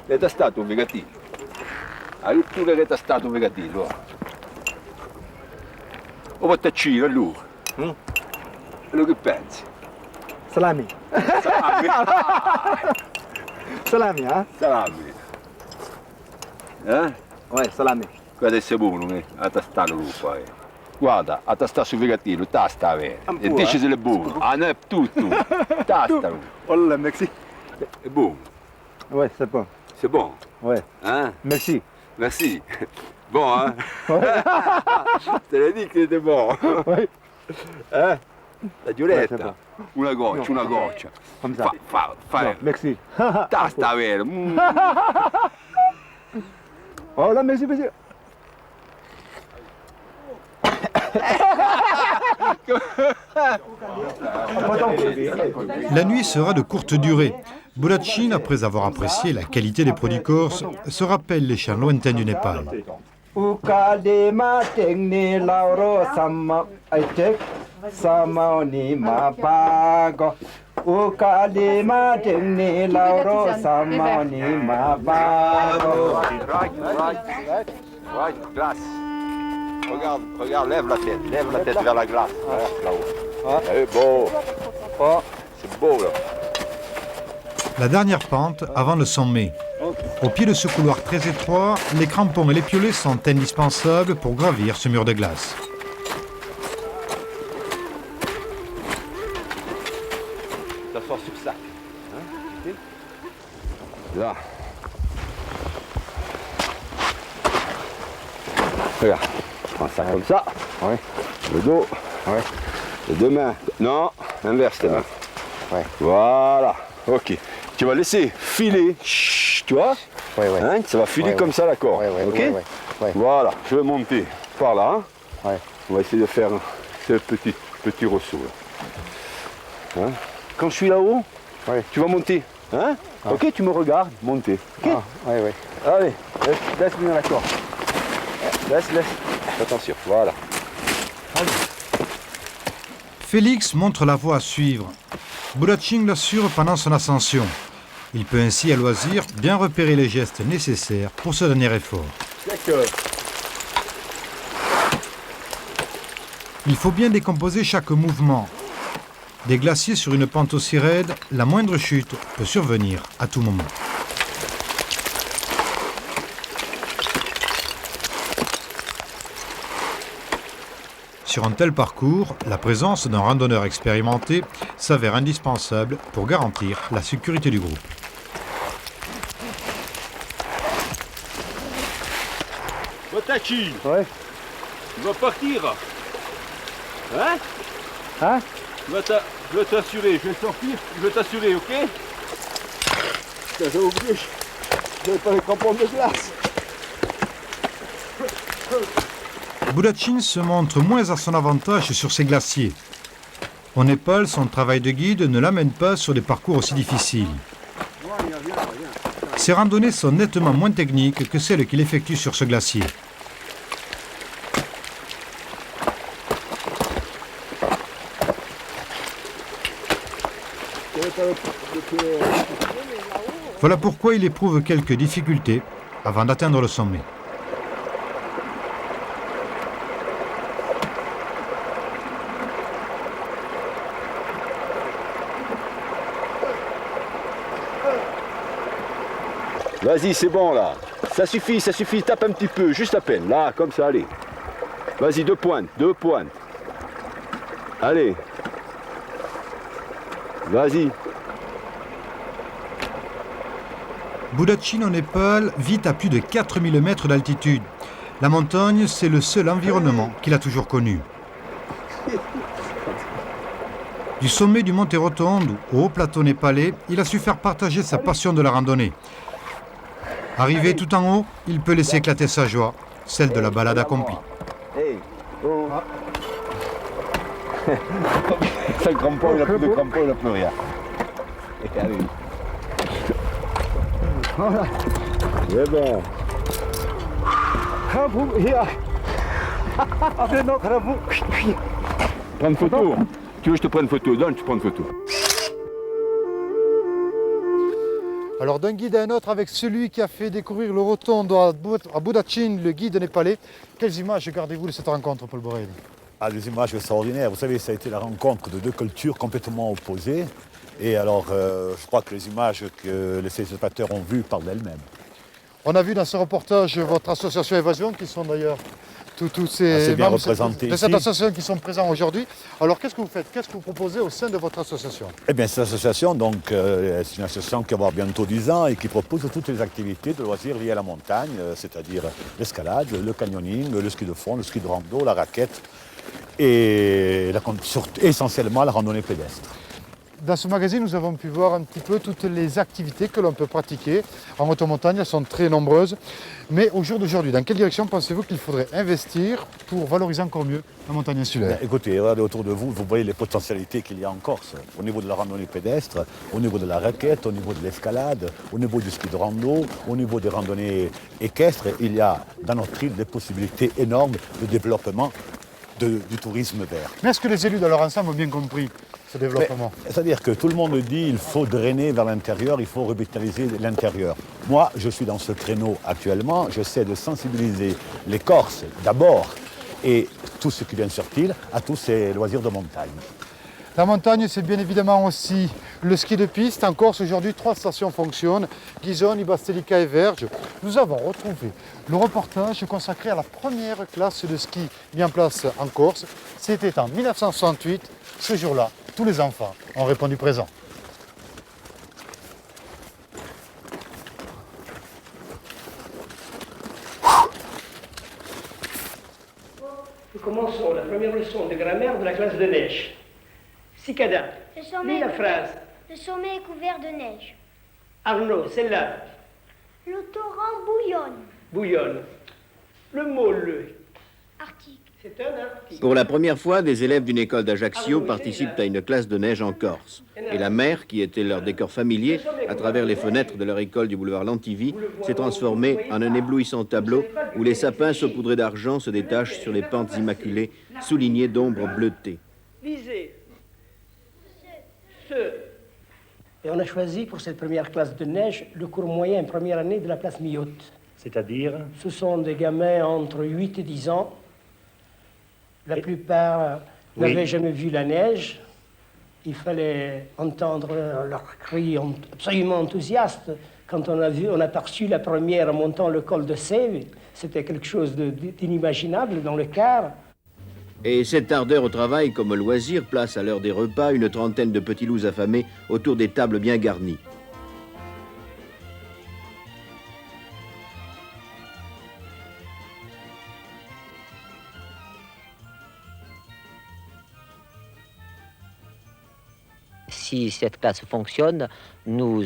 L'hai stato un figatino? Tu l'hai stato un figatino? O battaccino, allora? Quello che pensi? Salami. Salami. Salami, hein? Salami. Ouais, salami. Qua adesso è buono, a tastare lui poi. Guarda, a tasta su Vegatino, tasta vero. E te ci sei le buone. Ah, non è tutto. Tasta. Voilà, merci. È buono. Ouais, c'est bon. C'est bon. Ouais. Hein? Merci. Merci. Bon, hein? Je te l'ai dit que c'était bon. Ouais. Hein? La Ouais, giuretta. c'est bon. Una goccia, una goccia. Comme ça. Fai. Non, merci. Tasta vero. Oh là, merci, monsieur. La nuit sera de courte durée. Boudachine, après avoir apprécié la qualité des produits corses, se rappelle les chants lointains du Népal. Ouais, glace. Regarde, lève la tête vers la glace. Là-haut. C'est beau. C'est beau là. La dernière pente avant le sommet. Au pied de ce couloir très étroit, les crampons et les piolets sont indispensables pour gravir ce mur de glace. T'assois sur le sac. Hein? Là. Regarde, prends ça comme ça. Ouais. Le dos. Ouais. Les deux mains. Non, inverse tes mains. Ouais. Voilà. Ok. Tu vas laisser filer. Chut, tu vois? Ouais, ouais. Hein? Ça va filer comme ça la corde. Ouais, ouais, ok? Ouais, ouais. Ouais. Voilà. Je vais monter par là. Ouais. On va essayer de faire ce petit ressaut. Là. Hein? Quand je suis là-haut, ouais. Tu vas monter. Hein? Ah. Ok, tu me regardes monter. Ok? Ah. Ouais, ouais. Allez, laisse venir la corde. Laisse. Attention, voilà. Félix montre la voie à suivre. Boudachine l'assure pendant son ascension. Il peut ainsi à loisir bien repérer les gestes nécessaires pour ce dernier effort. Il faut bien décomposer chaque mouvement. Des glaciers sur une pente aussi raide, la moindre chute peut survenir à tout moment. Sur un tel parcours, la présence d'un randonneur expérimenté s'avère indispensable pour garantir la sécurité du groupe. Boudachine, ouais. Tu vas partir. Hein? Hein? Je vais t'assurer, je vais sortir, je vais t'assurer, ok? J'ai oublié, j'avais pas les crampons de glace. Boudachine se montre moins à son avantage sur ces glaciers. Au Népal, son travail de guide ne l'amène pas sur des parcours aussi difficiles. Ses randonnées sont nettement moins techniques que celles qu'il effectue sur ce glacier. Voilà pourquoi il éprouve quelques difficultés avant d'atteindre le sommet. Vas-y, c'est bon là. Ça suffit, tape un petit peu, juste à peine. Là, comme ça, allez. Vas-y, deux pointes. Allez. Vas-y. Boudachine au Népal vit à plus de 4000 mètres d'altitude. La montagne, c'est le seul environnement qu'il a toujours connu. Du sommet du Monte Rotonde au haut plateau népalais, il a su faire partager sa passion de la randonnée. Arrivé tout en haut, il peut laisser éclater sa joie, celle de la balade accomplie. Hey. Oh. Ça crampon, il n'a plus de crampon, il n'a plus rien. Et allez. Voilà. C'est bon. Prends une photo. Tu veux que je te prenne une photo? Donne, tu prends une photo. Alors d'un guide à un autre avec celui qui a fait découvrir le Rotonde à Boudachine, le guide népalais. Quelles images gardez-vous de cette rencontre, Paul Borel? Des images extraordinaires. Vous savez, ça a été la rencontre de deux cultures complètement opposées. Et alors, je crois que les images que les téléspectateurs ont vues parlent d'elles-mêmes. On a vu dans ce reportage votre association Évasion, qui sont d'ailleurs tous ces assez bien membres représentés de cette ici. association qui sont présents aujourd'hui. Alors qu'est-ce que vous faites? Qu'est-ce que vous proposez au sein de votre association? Eh bien, cette association, donc, c'est une association qui va avoir bientôt 10 ans et qui propose toutes les activités de loisirs liées à la montagne, c'est-à-dire l'escalade, le canyoning, le ski de fond, le ski de rando, la raquette et essentiellement la randonnée pédestre. Dans ce magazine, nous avons pu voir un petit peu toutes les activités que l'on peut pratiquer en motomontagne. Elles sont très nombreuses. Mais au jour d'aujourd'hui, dans quelle direction pensez-vous qu'il faudrait investir pour valoriser encore mieux la montagne insulaire? Écoutez, regardez autour de vous, vous voyez les potentialités qu'il y a en Corse, au niveau de la randonnée pédestre, au niveau de la raquette, au niveau de l'escalade, au niveau du ski de rando, au niveau des randonnées équestres. Il y a dans notre île des possibilités énormes de développement du tourisme vert. Mais est-ce que les élus de leur ensemble ont bien compris ce développement? C'est-à-dire que tout le monde dit qu'il faut drainer vers l'intérieur, il faut revitaliser l'intérieur. Moi, je suis dans ce créneau actuellement, j'essaie de sensibiliser les Corses d'abord et tous ceux qui viennent sur île à tous ces loisirs de montagne. La montagne, c'est bien évidemment aussi le ski de piste. En Corse, aujourd'hui, 3 stations fonctionnent, Ghisoni, Bastelica et Verges. Nous avons retrouvé le reportage consacré à la première classe de ski mise en place en Corse. C'était en 1968. Ce jour-là, tous les enfants ont répondu présent. Nous commençons la première leçon de grammaire de la classe de neige. Cicada, lis la phrase. Le sommet est couvert de neige. Arnaud, celle-là. Le torrent bouillonne. Bouillonne. Le mot le. Article. C'est un article. Pour la première fois, des élèves d'une école d'Ajaccio participent à une classe de neige en Corse. Et la mer, qui était leur décor familier, à travers les fenêtres de leur école du boulevard Lantivy, s'est transformée en un éblouissant tableau où les sapins saupoudrés d'argent se détachent sur les pentes immaculées, soulignées d'ombres bleutées. Lisez. Et on a choisi pour cette première classe de neige le cours moyen première année de la classe Milhaute. C'est-à-dire? Ce sont des gamins entre 8 et 10 ans. La plupart n'avaient jamais vu la neige. Il fallait entendre leurs cris absolument enthousiastes. Quand on a aperçu la première montant le col de Sèvres, c'était quelque chose d'inimaginable dans le quart. Et cette ardeur au travail comme loisir place à l'heure des repas une trentaine de petits loups affamés autour des tables bien garnies. Si cette classe fonctionne, nous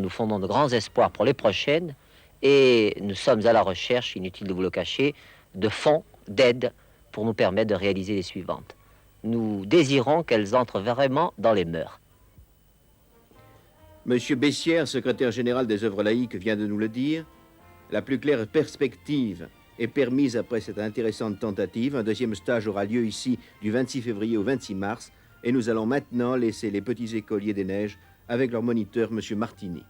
fondons de grands espoirs pour les prochaines et nous sommes à la recherche, inutile de vous le cacher, de fonds, d'aide pour nous permettre de réaliser les suivantes. Nous désirons qu'elles entrent vraiment dans les mœurs. Monsieur Bessières, secrétaire général des œuvres laïques, vient de nous le dire. La plus claire perspective est permise après cette intéressante tentative. Un deuxième stage aura lieu ici du 26 février au 26 mars. Et nous allons maintenant laisser les petits écoliers des neiges avec leur moniteur, monsieur Martini.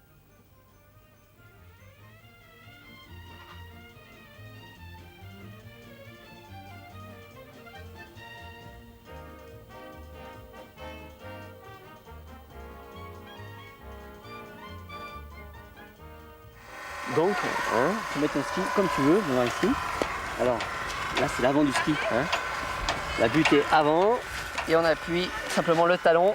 Donc, tu mets ton ski comme tu veux devant ici. Alors, là c'est l'avant du ski. La butte est avant et on appuie simplement le talon.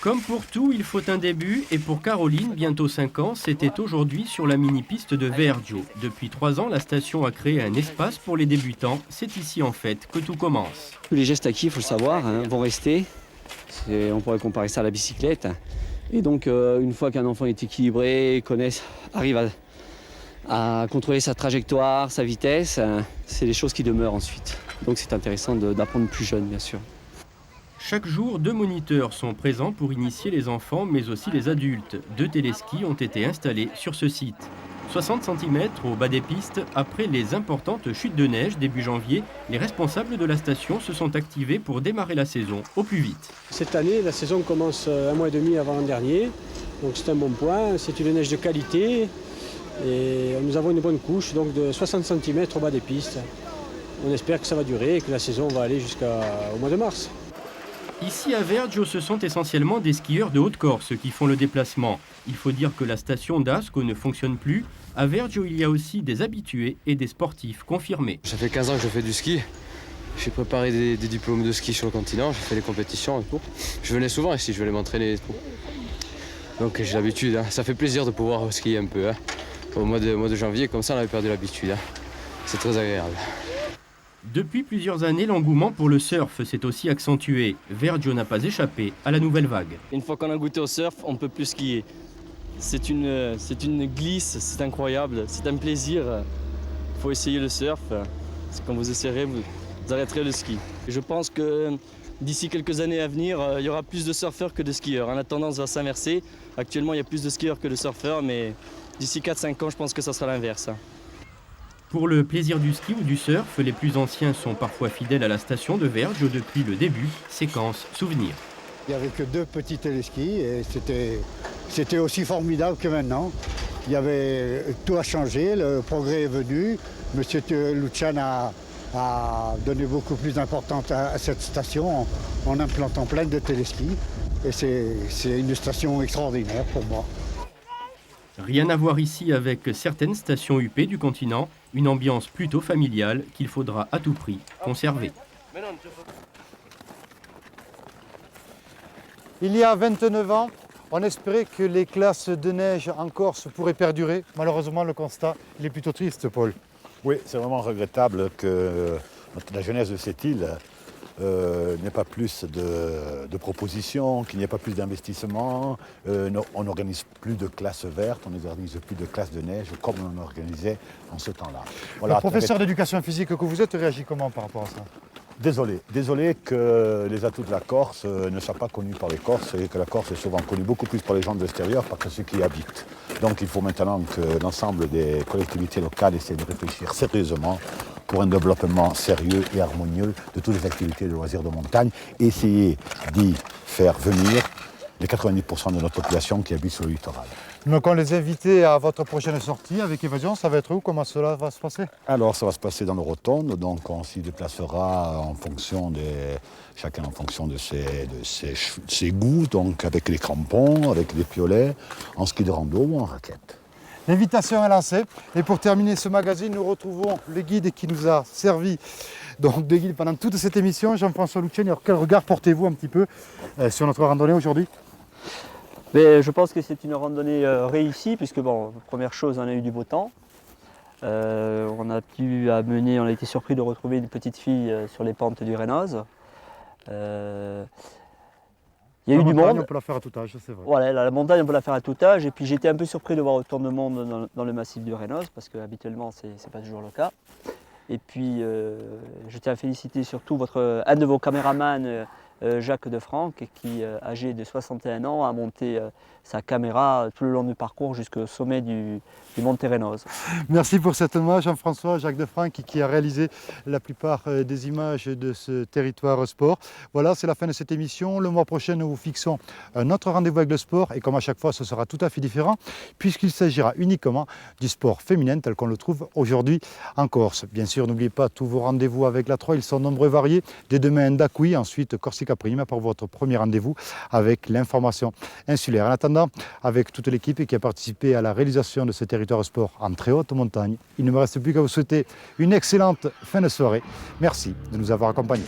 Comme pour tout, il faut un début et pour Caroline, bientôt 5 ans, c'était aujourd'hui sur la mini-piste de Verdio. Depuis 3 ans, la station a créé un espace pour les débutants. C'est ici en fait que tout commence. Tous les gestes acquis, il faut le savoir, vont rester. On pourrait comparer ça à la bicyclette. Et donc, une fois qu'un enfant est équilibré, arrive à contrôler sa trajectoire, sa vitesse, c'est des choses qui demeurent ensuite. Donc c'est intéressant d'apprendre plus jeune, bien sûr. Chaque jour, 2 moniteurs sont présents pour initier les enfants, mais aussi les adultes. 2 téléskis ont été installés sur ce site. 60 cm au bas des pistes, après les importantes chutes de neige début janvier, les responsables de la station se sont activés pour démarrer la saison au plus vite. Cette année, la saison commence 1 mois et demi avant l'an dernier, donc c'est un bon point. C'est une neige de qualité et nous avons une bonne couche donc de 60 cm au bas des pistes. On espère que ça va durer et que la saison va aller jusqu'au mois de mars. Ici à Vergio, ce sont essentiellement des skieurs de Haute-Corse qui font le déplacement. Il faut dire que la station d'Asco ne fonctionne plus. À Vergio, il y a aussi des habitués et des sportifs confirmés. Ça fait 15 ans que je fais du ski. J'ai préparé des diplômes de ski sur le continent, j'ai fait des compétitions et tout. Je venais souvent ici, je venais m'entraîner et tout. Donc j'ai l'habitude, hein. Ça fait plaisir de pouvoir skier un peu. Hein. Au mois de janvier, comme ça on avait perdu l'habitude. Hein. C'est très agréable. Depuis plusieurs années, l'engouement pour le surf s'est aussi accentué. Vergio n'a pas échappé à la nouvelle vague. Une fois qu'on a goûté au surf, on ne peut plus skier. C'est une glisse, c'est incroyable, c'est un plaisir. Il faut essayer le surf. Quand vous essayerez, vous arrêterez le ski. Je pense que d'ici quelques années à venir, il y aura plus de surfeurs que de skieurs. La tendance va s'inverser. Actuellement, il y a plus de skieurs que de surfeurs, mais d'ici 4-5 ans, je pense que ça sera l'inverse. Pour le plaisir du ski ou du surf, les plus anciens sont parfois fidèles à la station de Vergio depuis le début. Séquence souvenir. Il n'y avait que 2 petits téléskis et c'était aussi formidable que maintenant. Tout a changé, le progrès est venu. Monsieur Lucian a donné beaucoup plus d'importance à cette station en implantant plein de téléskis. Et c'est une station extraordinaire pour moi. Rien à voir ici avec certaines stations UP du continent, une ambiance plutôt familiale qu'il faudra à tout prix conserver. Il y a 29 ans, on espérait que les classes de neige en Corse pourraient perdurer. Malheureusement, le constat, il est plutôt triste, Paul. Oui, c'est vraiment regrettable que la jeunesse de cette île n'ait pas plus de propositions, qu'il n'y ait pas plus d'investissements. On n'organise plus de classes vertes, on n'organise plus de classes de neige comme on organisait en ce temps-là. Voilà, le professeur d'éducation physique que vous êtes réagit comment par rapport à ça? Désolé que les atouts de la Corse ne soient pas connus par les Corses et que la Corse est souvent connue beaucoup plus par les gens de l'extérieur que ceux qui y habitent. Donc il faut maintenant que l'ensemble des collectivités locales essaient de réfléchir sérieusement pour un développement sérieux et harmonieux de toutes les activités de loisirs de montagne et essayer d'y faire venir les 90% de notre population qui habite sur le littoral. Donc on les invite à votre prochaine sortie avec Évasion, ça va être où? Comment cela va se passer? Alors ça va se passer dans le rotonde, donc on s'y déplacera chacun en fonction de ses goûts, donc avec les crampons, avec les piolets, en ski de rando ou en raquette. L'invitation est lancée. Et pour terminer ce magazine, nous retrouvons le guide qui nous a servi donc, de guide pendant toute cette émission, Jean-François Lucian. Alors, quel regard portez-vous un petit peu sur notre randonnée aujourd'hui? Je pense que c'est une randonnée réussie, puisque première chose, on a eu du beau temps. On a été surpris de retrouver une petite fille sur les pentes du Rénose. Il y a eu du monde. On peut la faire à tout âge, c'est vrai. Voilà, la montagne, on peut la faire à tout âge. Et puis j'étais un peu surpris de voir autant de monde dans le massif du Rénose, parce qu'habituellement, ce n'est pas toujours le cas. Et puis, je tiens à féliciter surtout un de vos caméramans, Jacques Defranck, qui, âgé de 61 ans, a monté sa caméra tout le long du parcours jusqu'au sommet du Monte Rénose. Merci pour cet hommage, Jean-François, Jacques Defranck, qui a réalisé la plupart des images de ce territoire sport. Voilà, c'est la fin de cette émission. Le mois prochain, nous vous fixons un autre rendez-vous avec le sport, et comme à chaque fois, ce sera tout à fait différent, puisqu'il s'agira uniquement du sport féminin tel qu'on le trouve aujourd'hui en Corse. Bien sûr, n'oubliez pas tous vos rendez-vous avec la Troie, ils sont nombreux et variés. Dès demain, Ndakwi, ensuite Corsica Prima pour votre premier rendez-vous avec l'information insulaire. En attendant, avec toute l'équipe qui a participé à la réalisation de ce territoire sport en très haute montagne, il ne me reste plus qu'à vous souhaiter une excellente fin de soirée. Merci de nous avoir accompagnés.